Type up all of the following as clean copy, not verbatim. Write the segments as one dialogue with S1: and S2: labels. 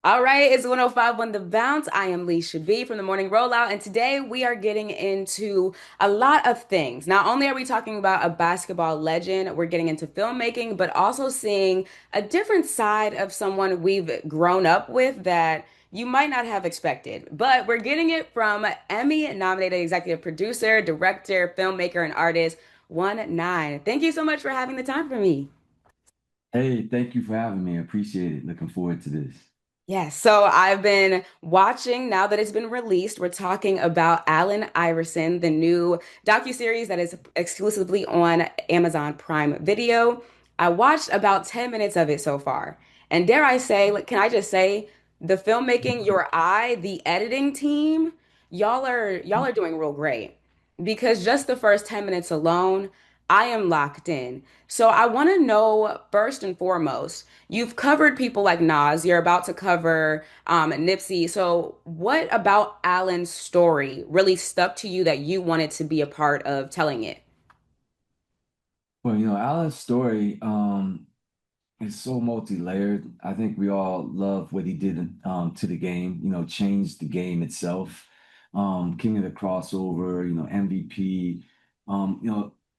S1: All right, it's 105 on the bounce. I am Leisha B from the Morning Rollout, and today we are getting into a lot of things. Not only are we talking about a basketball legend, we're getting into filmmaking, but also seeing a different side of someone we've grown up with that you might not have expected. But we're getting it from Emmy-nominated executive producer, director, filmmaker, and artist, One9. Thank you so much for having the time for me.
S2: Hey, thank you for having me. I appreciate it. Looking forward to this.
S1: Yes, so I've been watching now that it's been released. We're talking about Allen Iverson, the new docuseries that is exclusively on Amazon Prime Video. I watched about 10 minutes of it so far. And dare I say, like, can I just say, the filmmaking, your eye, the editing team, y'all are doing real great. Because just the first 10 minutes alone, I am locked in. So I want to know first and foremost. You've covered people like Nas. You're about to cover Nipsey. So, what about Alan's story really stuck to you that you wanted to be a part of telling it?
S2: Well, Alan's story is so multi-layered. I think we all love what he did to the game, changed the game itself. King of the crossover, MVP,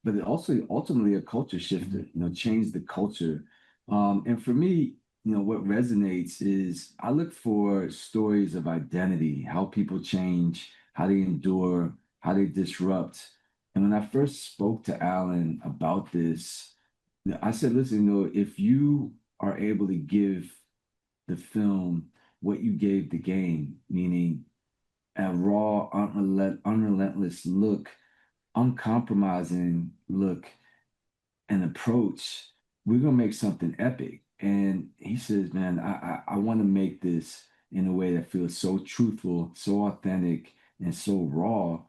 S2: but it also ultimately a culture shifter, changed the culture. And for me, what resonates is I look for stories of identity, how people change, how they endure, how they disrupt. And when I first spoke to Alan about this, I said, listen, if you are able to give the film what you gave the game, meaning a raw, unrelentless look, uncompromising look and approach, we're gonna make something epic. And he says, man, I want to make this in a way that feels so truthful, so authentic, and so raw.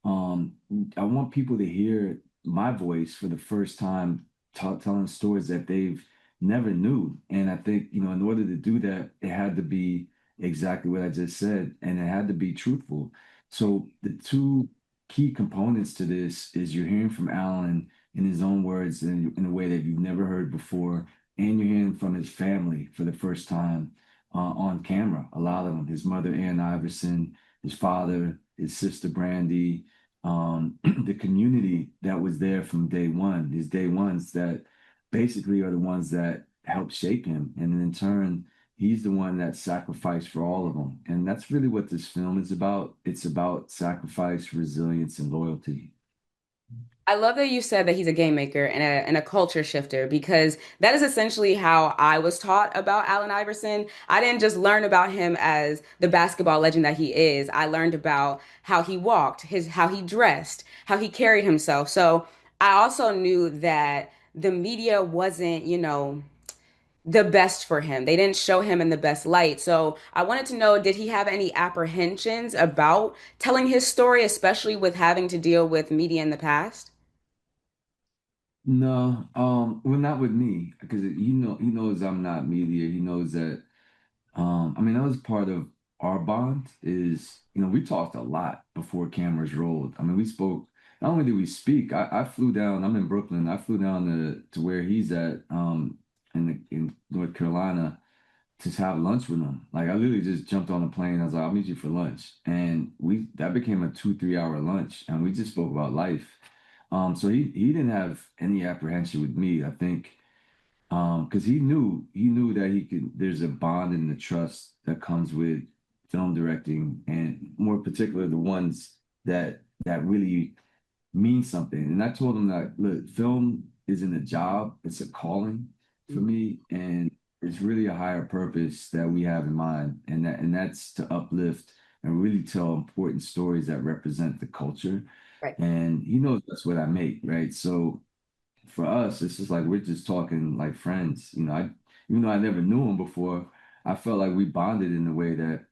S2: Um, I want people to hear my voice for the first time, telling stories that they've never knew. And I think, in order to do that, it had to be exactly what I just said, and it had to be truthful. So the two key components to this is you're hearing from Alan in his own words in a way that you've never heard before. And you're hearing from his family for the first time on camera. A lot of them, his mother, Ann Iverson, his father, his sister, Brandy, the community that was there from day one, his day ones that basically are the ones that helped shape him. And in turn, he's the one that sacrificed for all of them. And that's really what this film is about. It's about sacrifice, resilience, and loyalty.
S1: I love that you said that he's a game maker and a culture shifter because that is essentially how I was taught about Allen Iverson. I didn't just learn about him as the basketball legend that he is. I learned about how he walked, how he dressed, how he carried himself. So I also knew that the media wasn't, the best for him. They didn't show him in the best light. So I wanted to know, did he have any apprehensions about telling his story, especially with having to deal with media in the past?
S2: No, well, not with me, because he knows I'm not media. He knows that, I mean, that was part of our bond is, we talked a lot before cameras rolled. I mean, we spoke, not only did we speak, I flew down, I'm in Brooklyn, I flew down to where he's at, in North Carolina to have lunch with him. Like I literally just jumped on a plane. I was like, I'll meet you for lunch. And that became a 2, 3 hour lunch. And we just spoke about life. So he didn't have any apprehension with me. I think because he knew that there's a bond and the trust that comes with film directing and more particular the ones that really mean something. And I told him that look, film isn't a job, it's a calling for me. And it's really a higher purpose that we have in mind. And that's to uplift and really tell important stories that represent the culture.
S1: Right.
S2: And he knows that's what I make, right? So for us, it's just like we're just talking like friends. Even though I never knew him before, I felt like we bonded in a way that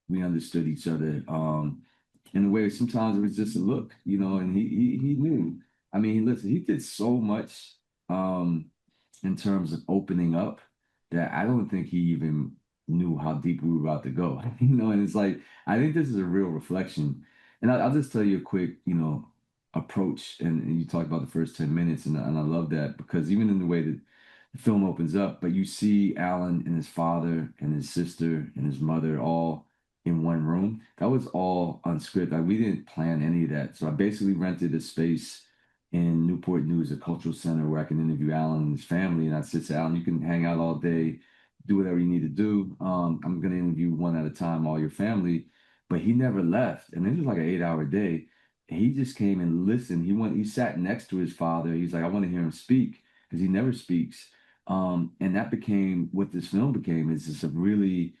S2: we understood each other. In a way, sometimes it was just a look, and he knew. I mean, listen, he did so much in terms of opening up that I don't think he even knew how deep we were about to go. And it's like I think this is a real reflection. And I'll just tell you a quick, approach. And you talked about the first 10 minutes, and I love that because even in the way that the film opens up, but you see Alan and his father and his sister and his mother all in one room. That was all unscripted. Like, we didn't plan any of that. So I basically rented a space in Newport News, a cultural center where I can interview Alan and his family. And I said to Alan, you can hang out all day, do whatever you need to do. I'm going to interview one at a time, all your family. But he never left. And it was like an 8 hour day. He just came and listened. He sat next to his father. He's like, I want to hear him speak because he never speaks. And that became what this film became, is just a really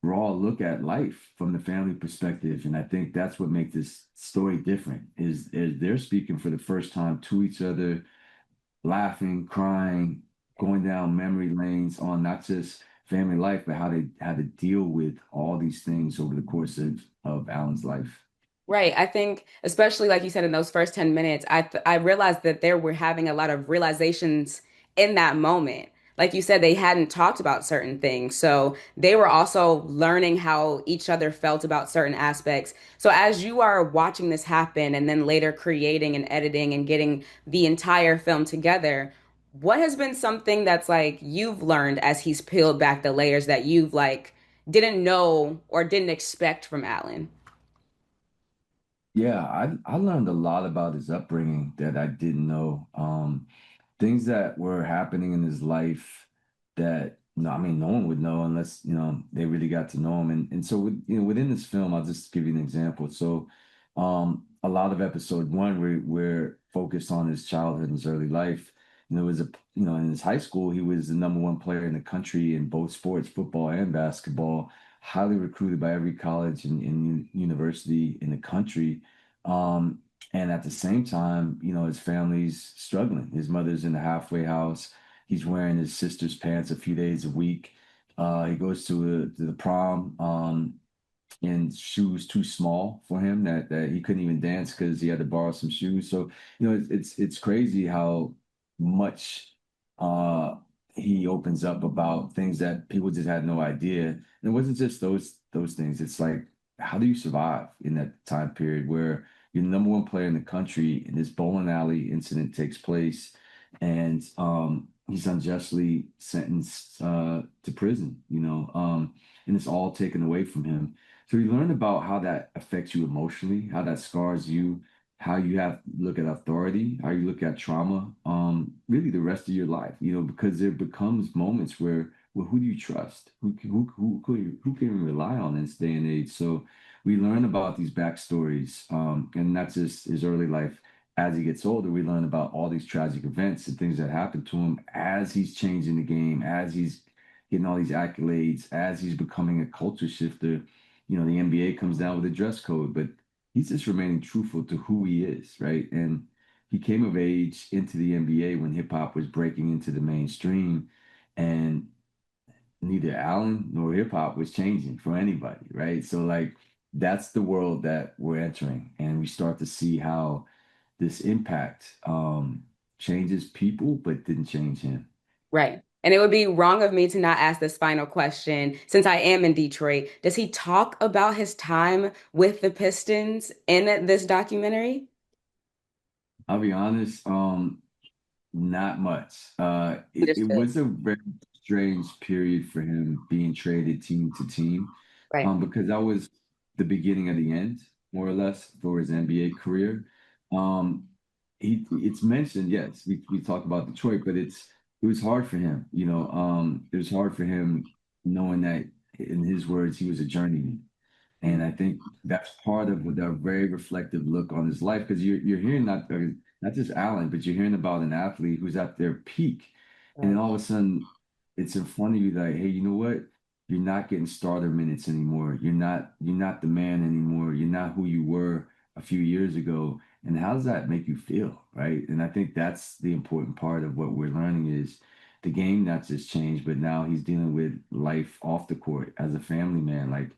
S2: raw look at life from the family perspective. And I think that's what makes this story different is they're speaking for the first time to each other, laughing, crying, going down memory lanes on not just family life, but how they had to deal with all these things over the course of Alan's life.
S1: Right. I think, especially like you said, in those first 10 minutes, I realized that they were having a lot of realizations in that moment. Like you said, they hadn't talked about certain things. So they were also learning how each other felt about certain aspects. So as you are watching this happen and then later creating and editing and getting the entire film together, what has been something that's like you've learned as he's peeled back the layers that you've like didn't know or didn't expect from Alan?
S2: Yeah, I learned a lot about his upbringing that I didn't know. Things that were happening in his life that, no, I mean, no one would know unless, they really got to know him. And so within this film, I'll just give you an example. So, a lot of episode one, we're focused on his childhood and his early life. And there was in his high school, he was the number one player in the country in both sports, football and basketball, highly recruited by every college and university in the country. Um, and at the same time, his family's struggling. His mother's in the halfway house. He's wearing his sister's pants a few days a week. He goes to the prom. And shoes too small for him that he couldn't even dance because he had to borrow some shoes. So, it's crazy how much uh he opens up about things that people just had no idea. And it wasn't just those things. It's like, how do you survive in that time period where you're the number one player in the country and this bowling alley incident takes place, and he's unjustly sentenced to prison, and it's all taken away from him. So you learn about how that affects you emotionally, how that scars you, how you have to look at authority, how you look at trauma, really the rest of your life, because there becomes moments where, well, who do you trust? Who can you rely on in this day and age? So we learn about these backstories, and not just his early life. As he gets older, we learn about all these tragic events and things that happen to him as he's changing the game, as he's getting all these accolades, as he's becoming a culture shifter. The NBA comes down with a dress code, but he's just remaining truthful to who he is, right? And he came of age into the NBA when hip hop was breaking into the mainstream, and neither Allen nor hip hop was changing for anybody, right? So, like, that's the world that we're entering, and we start to see how this impact changes people, but didn't change him.
S1: Right. And it would be wrong of me to not ask this final question since I am in Detroit. Does he talk about his time with the Pistons in this documentary?
S2: I'll be honest. Not much. It
S1: Understood.
S2: was a very strange period for him being traded team to team,
S1: Right.
S2: because that was the beginning of the end, more or less, for his NBA career. Um, it's mentioned, yes, we talk about Detroit, but it was hard for him, it was hard for him knowing that, in his words, he was a journeyman. And I think that's part of the very reflective look on his life, because you're hearing not just Allen, but you're hearing about an athlete who's at their peak, and then
S1: Right.
S2: all of a sudden it's in front of you, like, hey, you know what? You're not getting starter minutes anymore. You're not the man anymore. You're not who you were a few years ago. And how does that make you feel, right? And I think that's the important part of what we're learning is the game not just changed, but now he's dealing with life off the court as a family man. Like,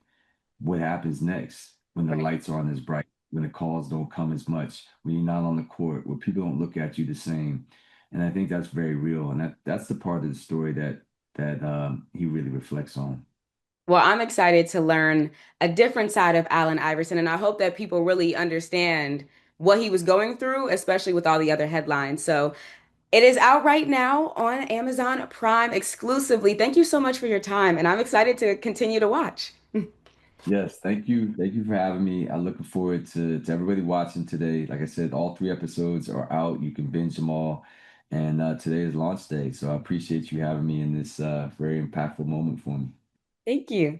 S2: what happens next when the
S1: Right.
S2: lights aren't as bright, when the calls don't come as much, when you're not on the court, where people don't look at you the same. And I think that's very real. And that's the part of the story that he really reflects on.
S1: Well, I'm excited to learn a different side of Allen Iverson, and I hope that people really understand what he was going through, especially with all the other headlines. So It is out right now on Amazon Prime exclusively. Thank you so much for your time, and I'm excited to continue to watch.
S2: Yes, thank you. Thank you for having me. I'm looking forward to everybody watching today. Like I said, all three episodes are out. You can binge them all. And today is launch day. So I appreciate you having me in this very impactful moment for me.
S1: Thank you.